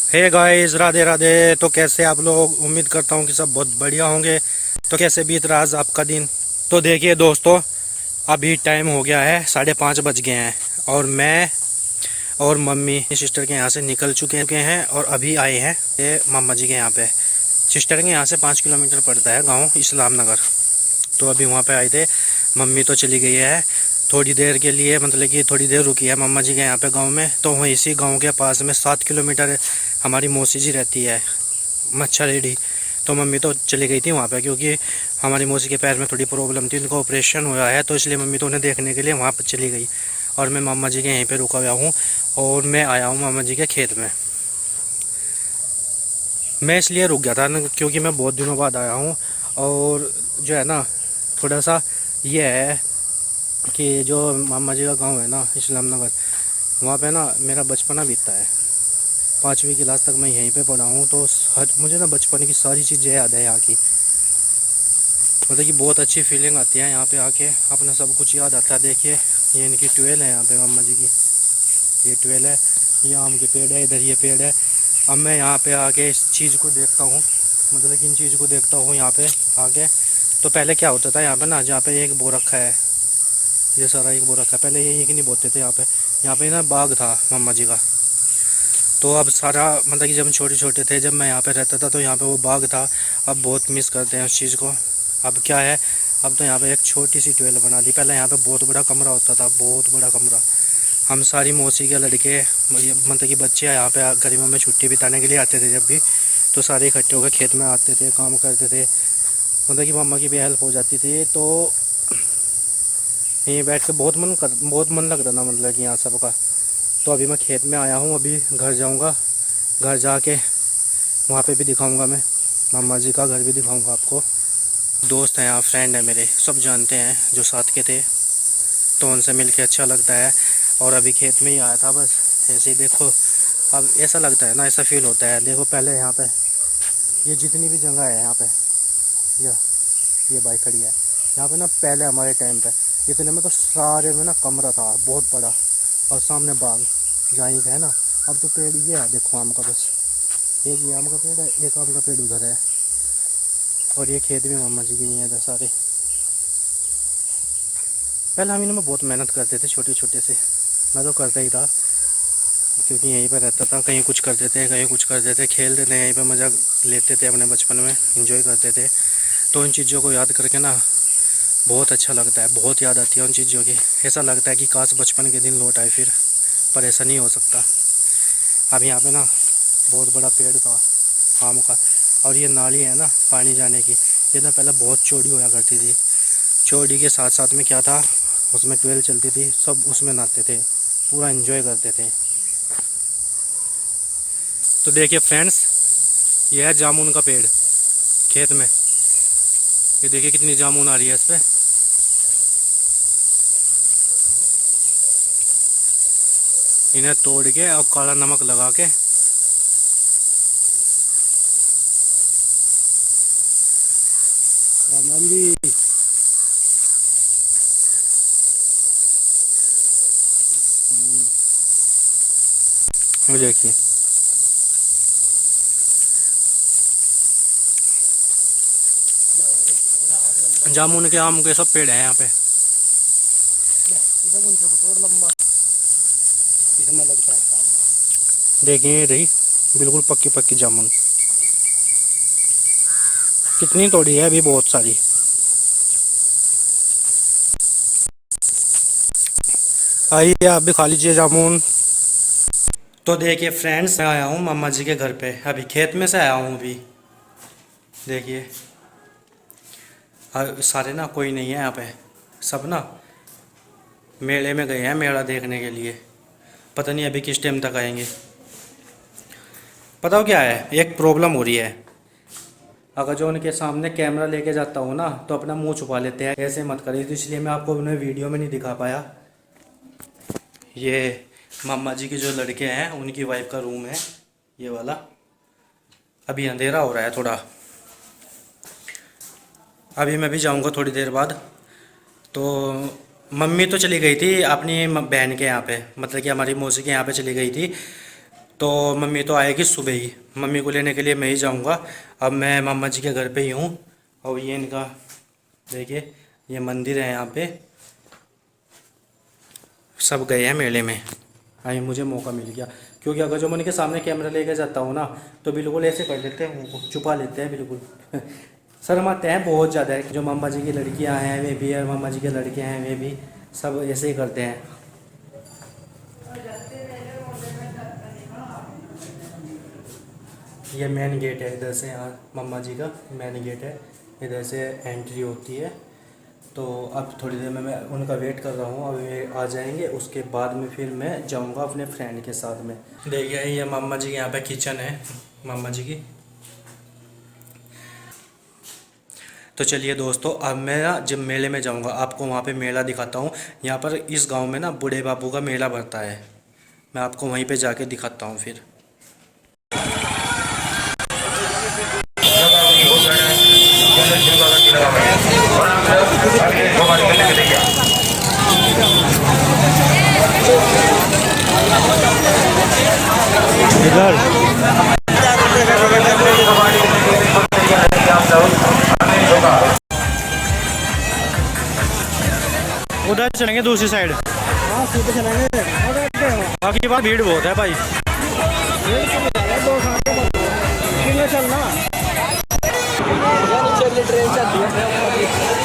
Hey guys, Radhe Radhe. तो कैसे आप लोग? उम्मीद करता हूँ कि सब बहुत बढ़िया होंगे। तो कैसे बीत रहा आज आपका दिन? तो देखिए दोस्तों, अभी टाइम हो गया है, 5:30 बज गए हैं। और मैं और मम्मी सिस्टर के यहाँ से निकल चुके हैं और अभी आए हैं ये मामा जी के यहाँ पे। सिस्टर के यहाँ से 5 किलोमीटर पड़ता है गांव इस्लाम नगर। तो अभी वहाँ पे आए थे। मम्मी तो चली गई है थोड़ी देर के लिए, मतलब कि थोड़ी देर रुकी है मामा जी के यहाँ पे गांव में। तो वहीं इसी गांव के पास में 7 किलोमीटर हमारी मौसी जी रहती है, मच्छर रेडी। तो मम्मी तो चली गई थी वहाँ पे, क्योंकि हमारी मौसी के पैर में थोड़ी प्रॉब्लम थी, उनको ऑपरेशन हुआ है, तो इसलिए मम्मी तो उन्हें देखने के लिए वहाँ पर चली गई। और मैं मामा जी के यहीं पे रुका हुआ हूँ और मैं आया हूँ मामा जी के खेत में। मैं इसलिए रुक गया था ना, क्योंकि मैं बहुत दिनों बाद आया हूँ। और जो है ना, थोड़ा सा ये है कि जो मामा जी का गांव है ना इस्लाम नगर, वहाँ पे ना मेरा बचपना बीतता है। 5वीं क्लास तक मैं यहीं पे पढ़ा हूँ। तो मुझे ना बचपन की सारी चीज़ें याद है यहाँ की। मतलब कि बहुत अच्छी फीलिंग आती है यहाँ पे आके, अपना सब कुछ याद आता है। देखिए, ये इनकी ट्वेल है यहाँ पे मामा जी की, ये ट्वेल है, ये आम के पेड़ है, इधर ये पेड़ है। अब मैं यहाँ पे आके इस चीज़ को देखता हूँ, मतलब कि इन चीज़ को देखता हूँ यहाँ पे आके। तो पहले क्या होता था यहाँ पे ना, जहाँ पे एक बो रखा है, ये सारा एक बो रखा है, पहले ये एक नहीं बोते थे यहाँ पे। यहाँ पे ना बाग था मामा जी का। तो अब सारा, मतलब कि जब हम छोटे छोटे थे, जब मैं यहाँ पे रहता था, तो यहाँ पे वो बाग था। अब बहुत मिस करते हैं उस चीज़ को। अब क्या है, अब तो यहाँ पे एक छोटी सी ट्वेल बना दी। पहले यहाँ पे बहुत बड़ा कमरा होता था, बहुत बड़ा कमरा। हम सारी मौसी के लड़के, मतलब कि बच्चे यहाँ पे गर्मियों में छुट्टी बिताने के लिए आते थे जब भी, तो सारे इकट्ठे होकर खेत में आते थे, काम करते थे। मतलब कि मामा की भी हेल्प हो जाती थी। तो यहीं बैठ के बहुत मन लग रहा था, मतलब कि यहाँ सबका। तो अभी मैं खेत में आया हूँ, अभी घर जाऊँगा। घर जाके वहाँ पे भी दिखाऊंगा, मैं मामा जी का घर भी दिखाऊंगा आपको। दोस्त हैं यहाँ, फ्रेंड है मेरे, सब जानते हैं जो साथ के थे। तो उनसे मिल के अच्छा लगता है। और अभी खेत में ही आया था बस ऐसे ही। देखो, अब ऐसा लगता है ना, ऐसा फील होता है। देखो पहले यहाँ पे ये जितनी भी जगह है यहाँ पे, यह ये बाइक खड़ी है यहाँ पे ना, पहले हमारे टाइम पे इतने में तो सारे में ना कमरा था बहुत बड़ा, और सामने बाग जहाँ है ना। अब तो पेड़ ये है, देखो आम का, बस एक ये आम का पेड़ है, एक आम का पेड़ उधर है। और ये खेत भी मामा जी के ही हैं इधर सारे। पहले हम इनमें बहुत मेहनत करते थे छोटे छोटे से, मैं तो करता ही था, क्योंकि यहीं पर रहता था। कहीं कुछ करते थे, कहीं कुछ करते थे, खेलते थे यहीं पर, मज़ा लेते थे अपने बचपन में, इंजॉय करते थे। तो उन चीज़ों को याद करके ना बहुत अच्छा लगता है, बहुत याद आती है उन चीज़ों की। ऐसा लगता है कि काश बचपन के दिन लौट आए फिर, पर ऐसा नहीं हो सकता। अब यहाँ पे ना बहुत बड़ा पेड़ था आम का, और ये नाली है ना पानी जाने की, ये ना पहले बहुत चौड़ी होया करती थी। चौड़ी के साथ साथ में क्या था, उसमें ट्वेल चलती थी, सब उसमें नहाते थे, पूरा एंजॉय करते थे। तो देखिए फ्रेंड्स, ये है जामुन का पेड़ खेत में। ये देखिए कितनी जामुन आ रही है इस पर। इन्हें तोड़ के और काला नमक लगा के, राम राम जी, वो देखिए जामुन के, आम के सब पेड़ हैं यहाँ पे। देखिए रही बिल्कुल पक्की पक्की जामुन, कितनी तोड़ी है अभी, बहुत सारी। आइए आप भी खा लीजिए जामुन। तो देखिए फ्रेंड्स, मैं आया हूँ मामा जी के घर पे, अभी खेत में से आया हूँ अभी। देखिए सारे ना, कोई नहीं है यहाँ पे, सब ना मेले में गए हैं, मेला देखने के लिए। पता नहीं अभी किस टाइम तक आएंगे। पता हो क्या है, एक प्रॉब्लम हो रही है। अगर जो उनके सामने कैमरा लेके जाता हूँ ना, तो अपना मुंह छुपा लेते हैं। ऐसे मत करिए, तो इसलिए मैं आपको उन्हें वीडियो में नहीं दिखा पाया। ये मामा जी के जो लड़के हैं, उनकी वाइफ का रूम है ये वाला। अभी अंधेरा हो रहा है थोड़ा, अभी मैं भी जाऊंगा थोड़ी देर बाद। तो मम्मी तो चली गई थी अपनी बहन के यहाँ पे, मतलब कि हमारी मौसी के यहाँ पे चली गई थी। तो मम्मी तो आएगी सुबह ही, मम्मी को लेने के लिए मैं ही जाऊंगा। अब मैं मामा जी के घर पे ही हूँ। और ये इनका देखिए, ये मंदिर है, यहाँ पे सब गए हैं मेले में। हाँ, मुझे मौका मिल गया, क्योंकि अगर जो मैं उनके सामने कैमरा लेके जाता हूँ ना, तो बिल्कुल ऐसे कर लेते हैं, उनको छुपा लेते हैं बिल्कुल। शर्माते हैं बहुत ज़्यादा है। जो मामा जी की लड़कियाँ हैं वे भी, और मामा जी के लड़के हैं वे भी, सब ऐसे ही करते हैं। ये मेन गेट है, इधर से यहाँ मामा जी का मेन गेट है, इधर से एंट्री होती है। तो अब थोड़ी देर में मैं उनका वेट कर रहा हूँ, अब ये आ जाएंगे, उसके बाद में फिर मैं जाऊँगा अपने फ्रेंड के साथ में। देखिए ये मामा जी के यहाँ पे किचन है, मामा जी की। तो चलिए दोस्तों, अब मैं ना जब मेले में जाऊँगा आपको वहाँ पे मेला दिखाता हूँ। यहाँ पर इस गांव में ना बूढ़े बाबू का मेला भरता है, मैं आपको वहीं पे जाके दिखाता हूँ फिर। उधर चलेंगे दूसरी साइड। हाँ सीधे चलेंगे। बाकी बार भीड़ बहुत है भाई। चलना ट्रेन चलती है।